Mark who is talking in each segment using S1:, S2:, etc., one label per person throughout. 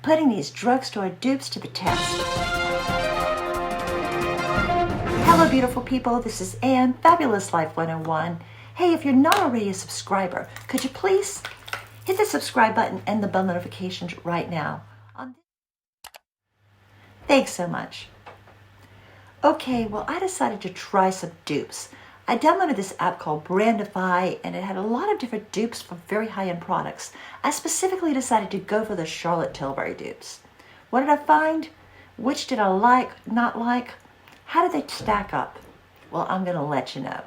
S1: putting these drugstore dupes to the test. Hello beautiful people, this is Ann, Fabulous Life 101. Hey, if you're not already a subscriber, could you please hit the subscribe button and the bell notifications right now. Thanks so much. Okay, well I decided to try some dupes. I downloaded this app called Brandify and it had a lot of different dupes for very high-end products. I specifically decided to go for the Charlotte Tilbury dupes. What did I find? Which did I like, not like? How did they stack up? Well, I'm going to let you know.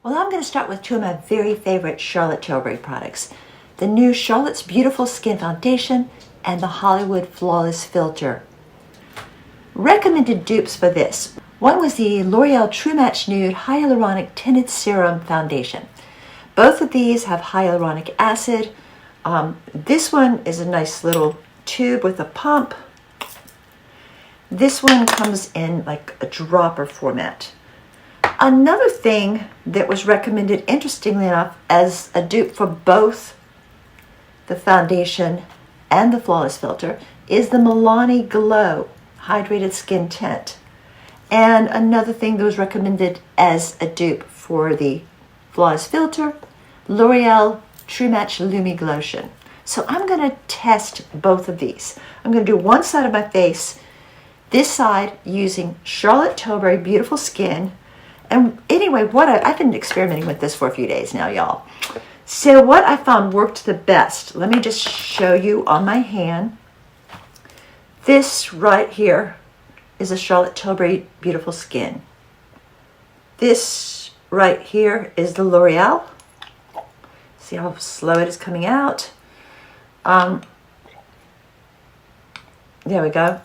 S1: Well, I'm going to start with two of my very favorite Charlotte Tilbury products. The new Charlotte's Beautiful Skin Foundation and the Hollywood Flawless Filter. Recommended dupes for this. One was the L'Oreal True Match Nude Hyaluronic Tinted Serum Foundation. Both of these have hyaluronic acid. This one is a nice little tube with a pump. This one comes in like a dropper format. Another thing that was recommended, interestingly enough, as a dupe for both the foundation and the Flawless Filter is the Milani Glow Hydrated Skin Tint. And another thing that was recommended as a dupe for the Flawless Filter, L'Oreal True Match Lumi Glotion. So I'm going to test both of these. I'm going to do one side of my face, this side using Charlotte Tilbury Beautiful Skin. And anyway, I've been experimenting with this for a few days now, y'all. So what I found worked the best, let me just show you on my hand. This right here is a Charlotte Tilbury Beautiful Skin. This right here is the L'Oreal. See how slow it is coming out. There we go.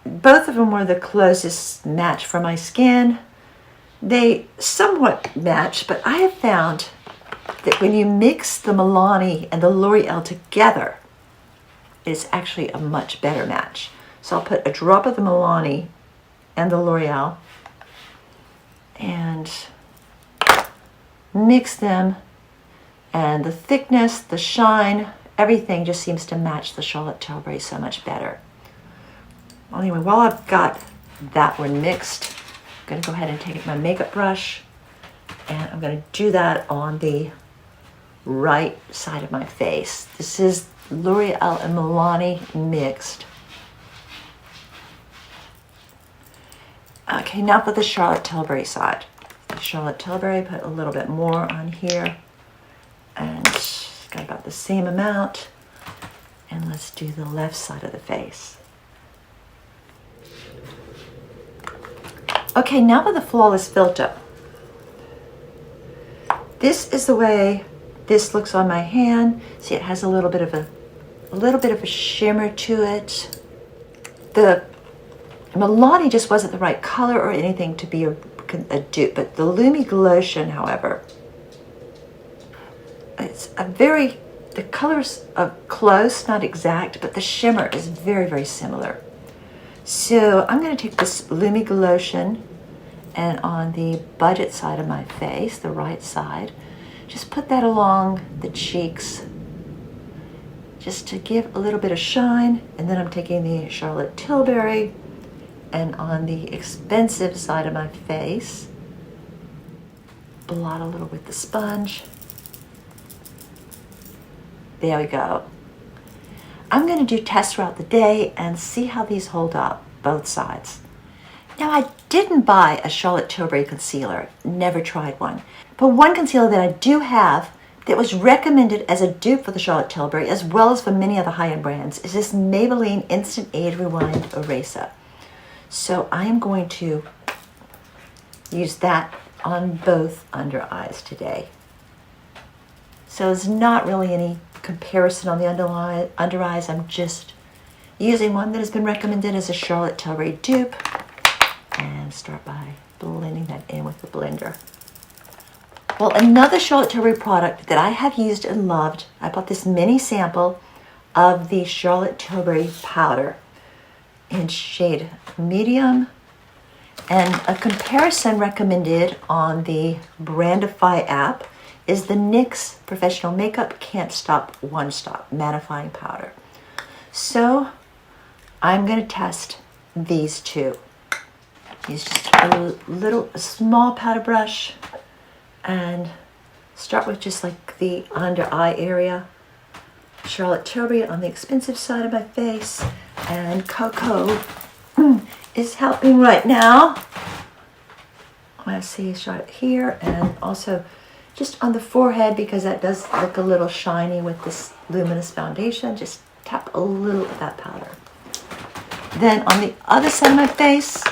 S1: Both of them were the closest match for my skin. They somewhat match, but I have found that when you mix the Milani and the L'Oreal together, it's actually a much better match. So I'll put a drop of the Milani and the L'Oreal and mix them, and the thickness, the shine, everything just seems to match the Charlotte Tilbury so much better. Well, anyway, while I've got that one mixed, I'm going to go ahead and take my makeup brush and I'm going to do that on the right side of my face. This is L'Oreal and Milani mixed. Okay, now for the Charlotte Tilbury side. The Charlotte Tilbury, put a little bit more on here and got about the same amount. And let's do the left side of the face. Okay, now for the Flawless Filter. This is the way this looks on my hand. See, it has a little bit of a shimmer to it. The Milani just wasn't the right color or anything to be a dupe, but the Lumi Glotion, however, it's the colors are close, not exact, but the shimmer is very, very similar. So I'm going to take this Lumi Glotion and on the budget side of my face, the right side, just put that along the cheeks just to give a little bit of shine. And then I'm taking the Charlotte Tilbury and on the expensive side of my face, blot a little with the sponge. There we go. I'm going to do tests throughout the day and see how these hold up, both sides. Now, I didn't buy a Charlotte Tilbury concealer, never tried one. But one concealer that I do have that was recommended as a dupe for the Charlotte Tilbury, as well as for many other high-end brands, is this Maybelline Instant Age Rewind Eraser. So I am going to use that on both under eyes today. So there's not really any comparison on the under eyes. I'm just using one that has been recommended as a Charlotte Tilbury dupe and start by blending that in with the blender. Well, another Charlotte Tilbury product that I have used and loved, I bought this mini sample of the Charlotte Tilbury powder in shade medium, and a comparison recommended on the Brandify app is the NYX Professional Makeup Can't Stop, Won't Stop Mattifying Powder. So I'm going to test these two. Use just a small powder brush and start with just like the under eye area. Charlotte Tilbury on the expensive side of my face, and Cocoa is helping right now. I see Charlotte here, and also just on the forehead because that does look a little shiny with this luminous foundation. Just tap a little of that powder. Then on the other side of my face,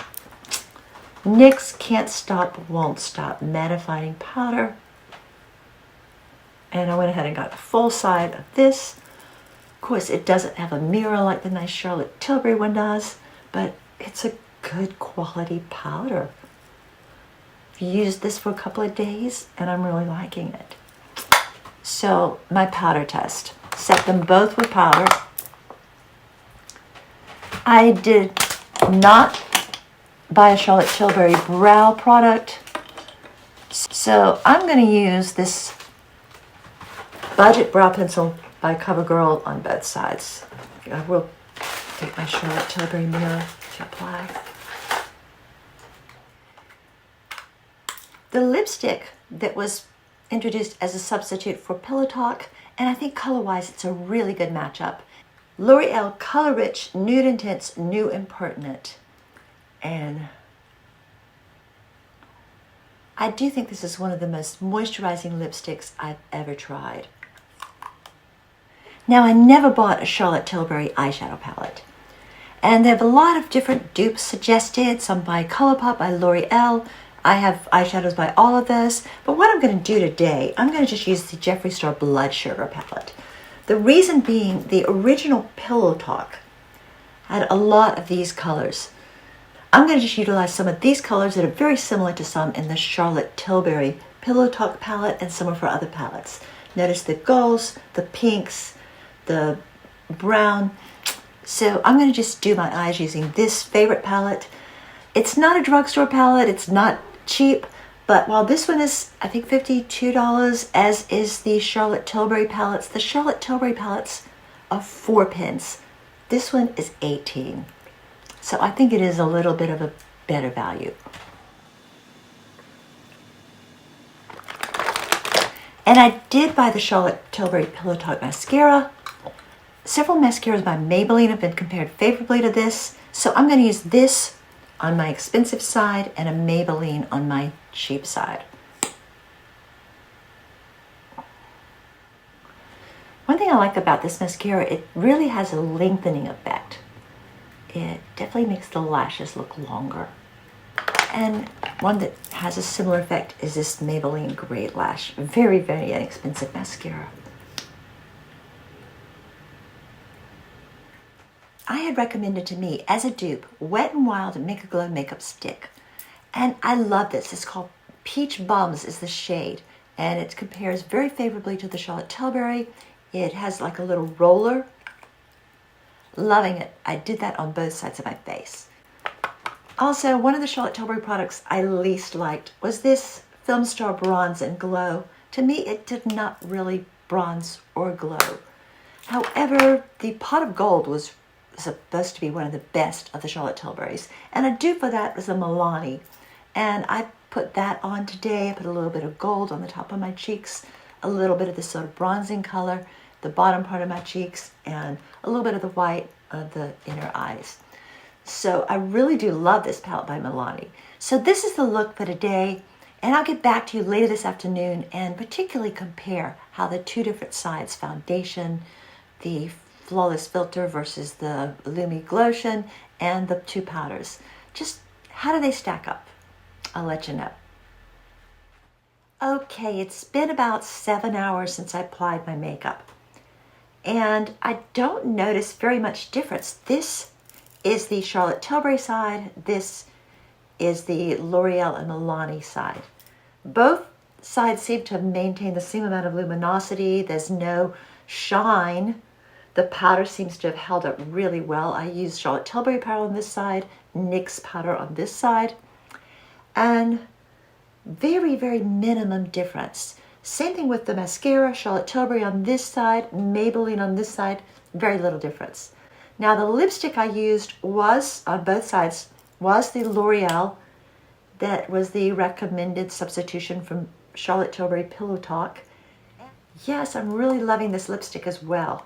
S1: NYX Can't Stop, Won't Stop Mattifying Powder. And I went ahead and got a full side of this. Of course, it doesn't have a mirror like the nice Charlotte Tilbury one does, but it's a good quality powder. I've used this for a couple of days, and I'm really liking it. So, my powder test. Set them both with powder. I did not buy a Charlotte Tilbury brow product, so I'm going to use this Budget Brow Pencil by CoverGirl on both sides. I will take my Charlotte Tilbury mirror to apply. The lipstick that was introduced as a substitute for Pillow Talk, and I think color-wise it's a really good matchup. L'Oreal Color Rich Nude Intense New Impertinent. And I do think this is one of the most moisturizing lipsticks I've ever tried. Now, I never bought a Charlotte Tilbury eyeshadow palette. And they have a lot of different dupes suggested, some by ColourPop, by L'Oreal. I have eyeshadows by all of those. But what I'm going to do today, I'm going to just use the Jeffree Star Blood Sugar palette. The reason being, the original Pillow Talk had a lot of these colors. I'm going to just utilize some of these colors that are very similar to some in the Charlotte Tilbury Pillow Talk palette and some of her other palettes. Notice the golds, the pinks, the brown. So I'm going to just do my eyes using this favorite palette. It's not a drugstore palette. It's not cheap. But while this one is, I think, $52, as is the Charlotte Tilbury palettes, the Charlotte Tilbury palettes are 4 pence. This one is 18. So I think it is a little bit of a better value. And I did buy the Charlotte Tilbury Pillow Talk mascara. Several mascaras by Maybelline have been compared favorably to this. So I'm going to use this on my expensive side and a Maybelline on my cheap side. One thing I like about this mascara, it really has a lengthening effect. It definitely makes the lashes look longer. And one that has a similar effect is this Maybelline Great Lash. Very, very inexpensive mascara. I had recommended to me as a dupe Wet n Wild Make a Glow Makeup Stick. And I love this. It's called Peach Bums is the shade. And it compares very favorably to the Charlotte Tilbury. It has like a little roller. Loving it. I did that on both sides of my face. Also, one of the Charlotte Tilbury products I least liked was this Film Star Bronze and Glow. To me, it did not really bronze or glow. However, the Pot of Gold was supposed to be one of the best of the Charlotte Tilburys. And a dupe for that was a Milani. And I put that on today. I put a little bit of gold on the top of my cheeks, a little bit of this sort of bronzing color, the bottom part of my cheeks, and a little bit of the white of the inner eyes. So I really do love this palette by Milani. So this is the look for today, and I'll get back to you later this afternoon and particularly compare how the two different sides, foundation, the Flawless Filter versus the Lumi Glotion, and the two powders. Just how do they stack up? I'll let you know. Okay, it's been about 7 hours since I applied my makeup. And I don't notice very much difference. This is the Charlotte Tilbury side. This is the L'Oreal and Milani side. Both sides seem to maintain the same amount of luminosity. There's no shine. The powder seems to have held up really well. I used Charlotte Tilbury powder on this side, NYX powder on this side, and very, very minimum difference. Same thing with the mascara, Charlotte Tilbury on this side, Maybelline on this side, very little difference. Now the lipstick I used was, on both sides, was the L'Oreal. That was the recommended substitution from Charlotte Tilbury Pillow Talk. Yes, I'm really loving this lipstick as well.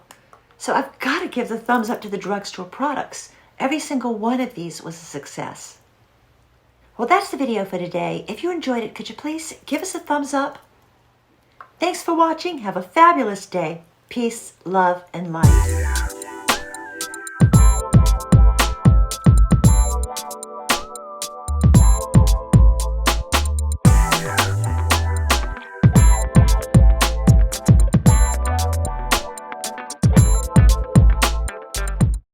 S1: So I've got to give the thumbs up to the drugstore products. Every single one of these was a success. Well, that's the video for today. If you enjoyed it, could you please give us a thumbs up? Thanks for watching. Have a fabulous day. Peace, love, and light.